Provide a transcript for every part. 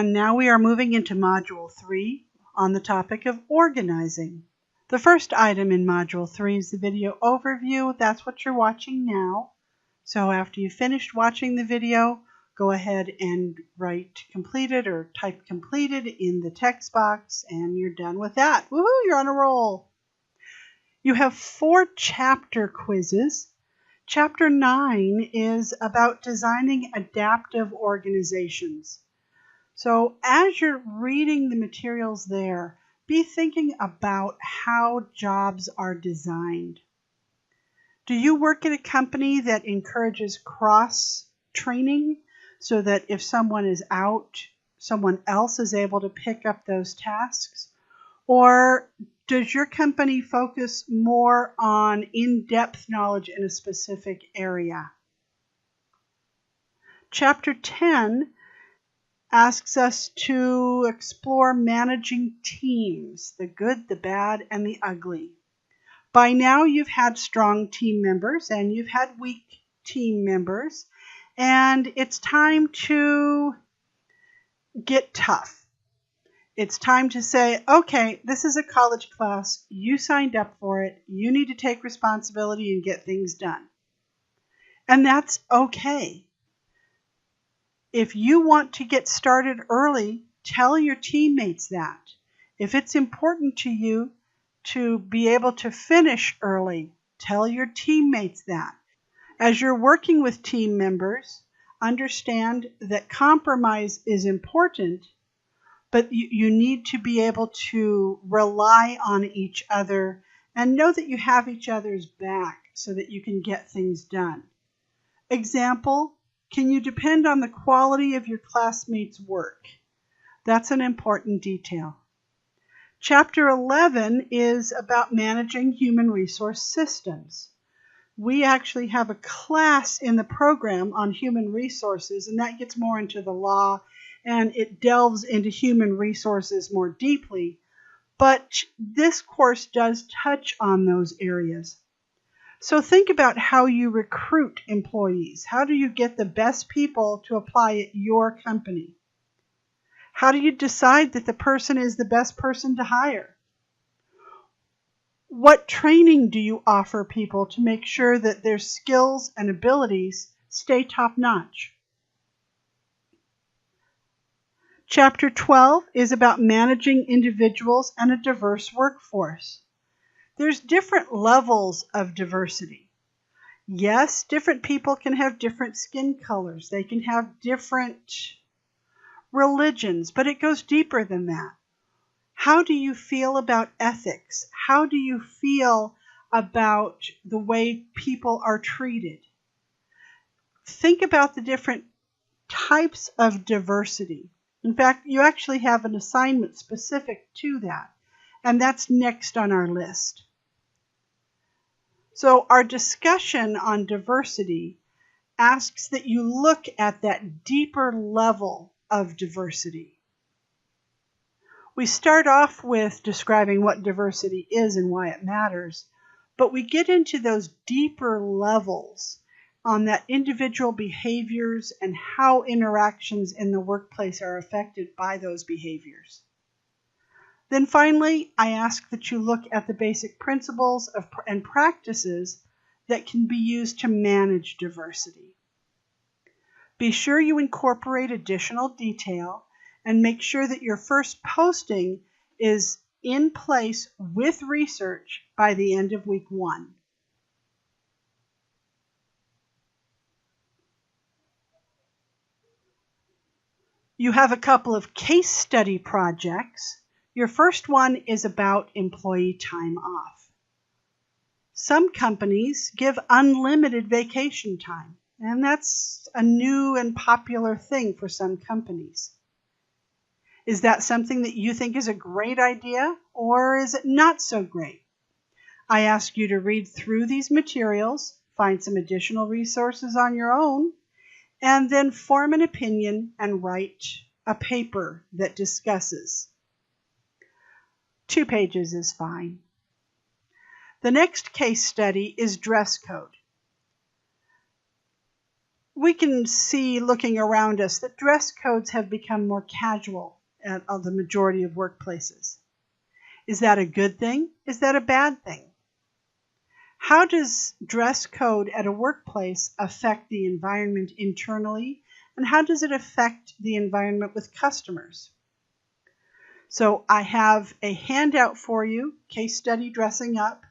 And now we are moving into Module 3 on the topic of organizing. The first item in Module 3 is the video overview. That's what you're watching now. So after you've finished watching the video, go ahead and write completed or type completed in the text box, and you're done with that. Woohoo, you're on a roll. You have 4 chapter quizzes. Chapter 9 is about designing adaptive organizations. So as you're reading the materials there, be thinking about how jobs are designed. Do you work at a company that encourages cross-training so that if someone is out, someone else is able to pick up those tasks? Or does your company focus more on in-depth knowledge in a specific area? Chapter 10 asks us to explore managing teams, the good, the bad, and the ugly. By now you've had strong team members and you've had weak team members, and it's time to get tough. It's time to say, okay, this is a college class. You signed up for it. You need to take responsibility and get things done. And that's okay. If you want to get started early, tell your teammates that. If it's important to you to be able to finish early, tell your teammates that. As you're working with team members, understand that compromise is important, but you need to be able to rely on each other and know that you have each other's back so that you can get things done. Example, can you depend on the quality of your classmates' work? That's an important detail. Chapter 11 is about managing human resource systems. We actually have a class in the program on human resources, and that gets more into the law, and it delves into human resources more deeply. But this course does touch on those areas. So think about how you recruit employees. How do you get the best people to apply at your company? How do you decide that the person is the best person to hire? What training do you offer people to make sure that their skills and abilities stay top-notch? Chapter 12 is about managing individuals and a diverse workforce. There's different levels of diversity. Yes, different people can have different skin colors. They can have different religions, but it goes deeper than that. How do you feel about ethics? How do you feel about the way people are treated? Think about the different types of diversity. In fact, you actually have an assignment specific to that, and that's next on our list. So our discussion on diversity asks that you look at that deeper level of diversity. We start off with describing what diversity is and why it matters, but we get into those deeper levels on that individual behaviors and how interactions in the workplace are affected by those behaviors. Then finally, I ask that you look at the basic principles and practices that can be used to manage diversity. Be sure you incorporate additional detail and make sure that your first posting is in place with research by the end of week 1. You have a couple of case study projects. Your first one is about employee time off. Some companies give unlimited vacation time, and that's a new and popular thing for some companies. Is that something that you think is a great idea, or is it not so great? I ask you to read through these materials, find some additional resources on your own, and then form an opinion and write a paper that discusses. 2 pages is fine. The next case study is dress code. We can see, looking around us, that dress codes have become more casual at the majority of workplaces. Is that a good thing? Is that a bad thing? How does dress code at a workplace affect the environment internally, and how does it affect the environment with customers? So I have a handout for you, Case Study Dressing Up,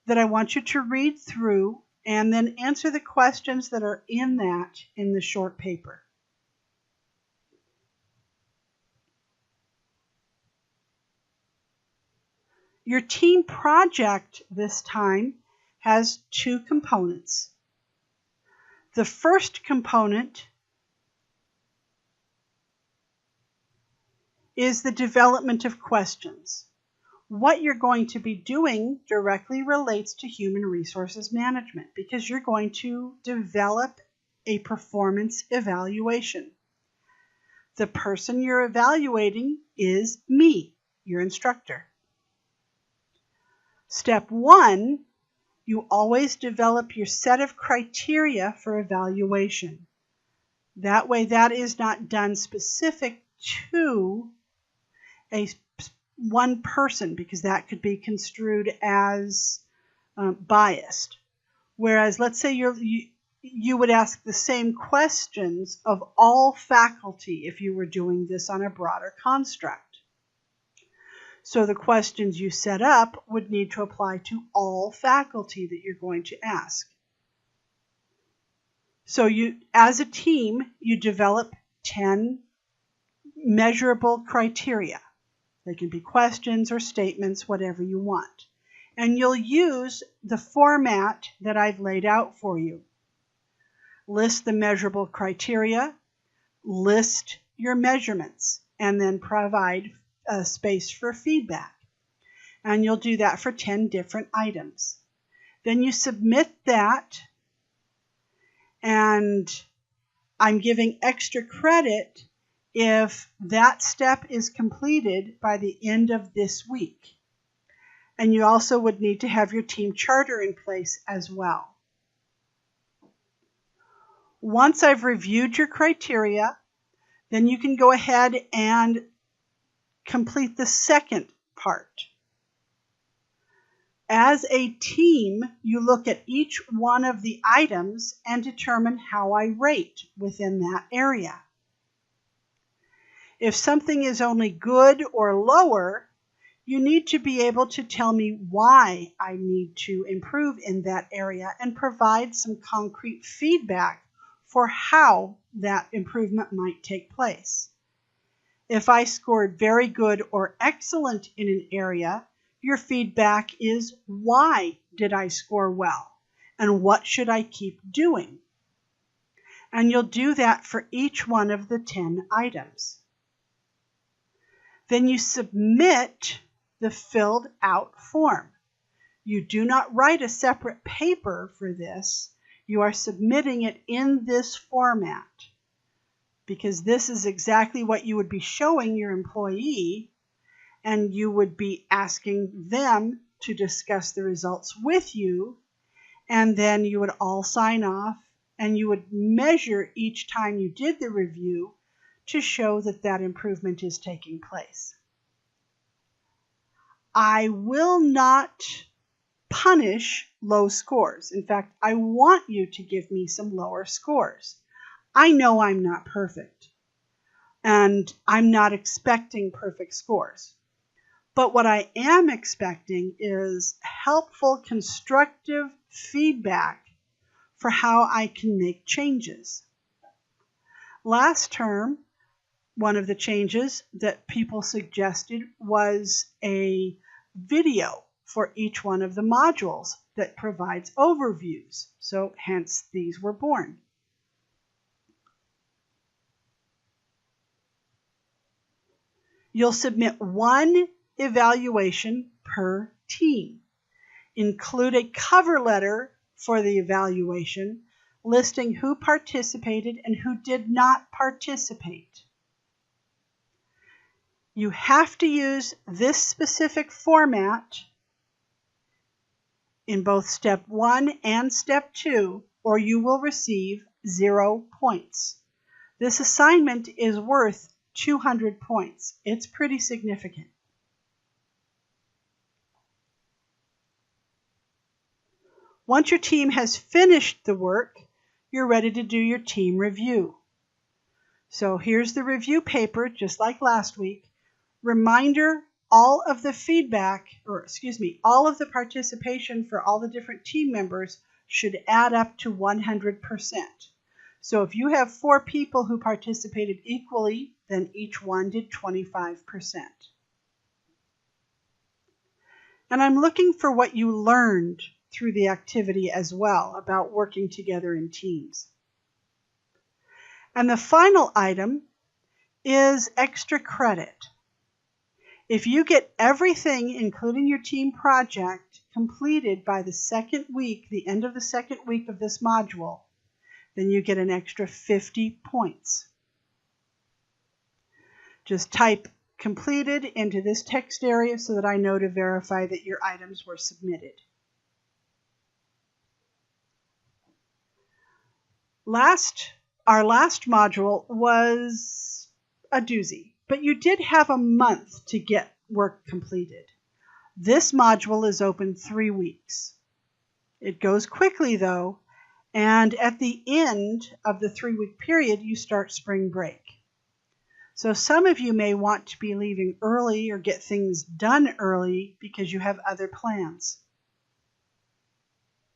that I want you to read through and then answer the questions that are in that in the short paper. Your team project this time has two components. The first component is the development of questions. What you're going to be doing directly relates to human resources management because you're going to develop a performance evaluation. The person you're evaluating is me, your instructor. Step 1, you always develop your set of criteria for evaluation. That way, that is not done specific to one person, because that could be construed as biased. Whereas, let's say you would ask the same questions of all faculty if you were doing this on a broader construct. So the questions you set up would need to apply to all faculty that you're going to ask. So you, as a team, you develop 10 measurable criteria. They can be questions or statements, whatever you want. And you'll use the format that I've laid out for you. List the measurable criteria, list your measurements, and then provide a space for feedback. And you'll do that for 10 different items. Then you submit that, and I'm giving extra credit if that step is completed by the end of this week. And you also would need to have your team charter in place as well. Once I've reviewed your criteria, then you can go ahead and complete the second part. As a team, you look at each one of the items and determine how I rate within that area. If something is only good or lower, you need to be able to tell me why I need to improve in that area and provide some concrete feedback for how that improvement might take place. If I scored very good or excellent in an area, your feedback is, why did I score well? And what should I keep doing? And you'll do that for each one of the 10 items. Then you submit the filled out form. You do not write a separate paper for this. You are submitting it in this format, because this is exactly what you would be showing your employee, and you would be asking them to discuss the results with you, and then you would all sign off, and you would measure each time you did the review to show that that improvement is taking place. I will not punish low scores. In fact, I want you to give me some lower scores. I know I'm not perfect, and I'm not expecting perfect scores. But what I am expecting is helpful, constructive feedback for how I can make changes. Last term, one of the changes that people suggested was a video for each one of the modules that provides overviews. So hence these were born. You'll submit one evaluation per team. Include a cover letter for the evaluation listing who participated and who did not participate. You have to use this specific format in both step 1 and step 2, or you will receive 0 points. This assignment is worth 200 points. It's pretty significant. Once your team has finished the work, you're ready to do your team review. So here's the review paper, just like last week. Reminder, all of the all of the participation for all the different team members should add up to 100%. So if you have 4 people who participated equally, then each one did 25%. And I'm looking for what you learned through the activity as well about working together in teams. And the final item is extra credit. If you get everything, including your team project, completed by the second week, the end of the second week of this module, then you get an extra 50 points. Just type completed into this text area so that I know to verify that your items were submitted. Our last module was a doozy, but you did have a month to get work completed. This module is open 3 weeks. It goes quickly though, and at the end of the 3-week period, you start spring break. So some of you may want to be leaving early or get things done early because you have other plans.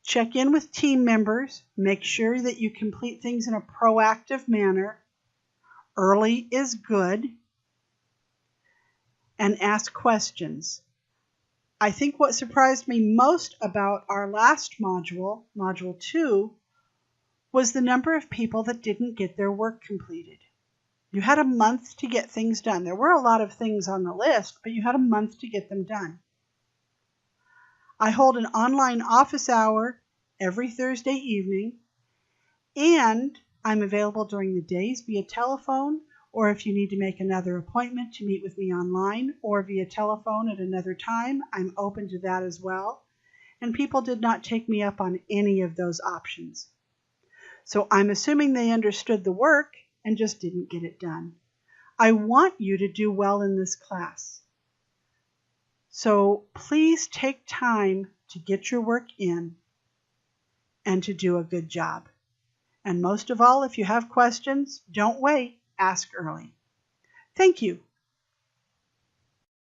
Check in with team members. Make sure that you complete things in a proactive manner. Early is good. And ask questions. I think what surprised me most about our last module, Module 2, was the number of people that didn't get their work completed. You had a month to get things done. There were a lot of things on the list, but you had a month to get them done. I hold an online office hour every Thursday evening, and I'm available during the days via telephone, or if you need to make another appointment to meet with me online or via telephone at another time, I'm open to that as well. And people did not take me up on any of those options. So I'm assuming they understood the work and just didn't get it done. I want you to do well in this class. So please take time to get your work in and to do a good job. And most of all, if you have questions, don't wait, ask early. Thank you.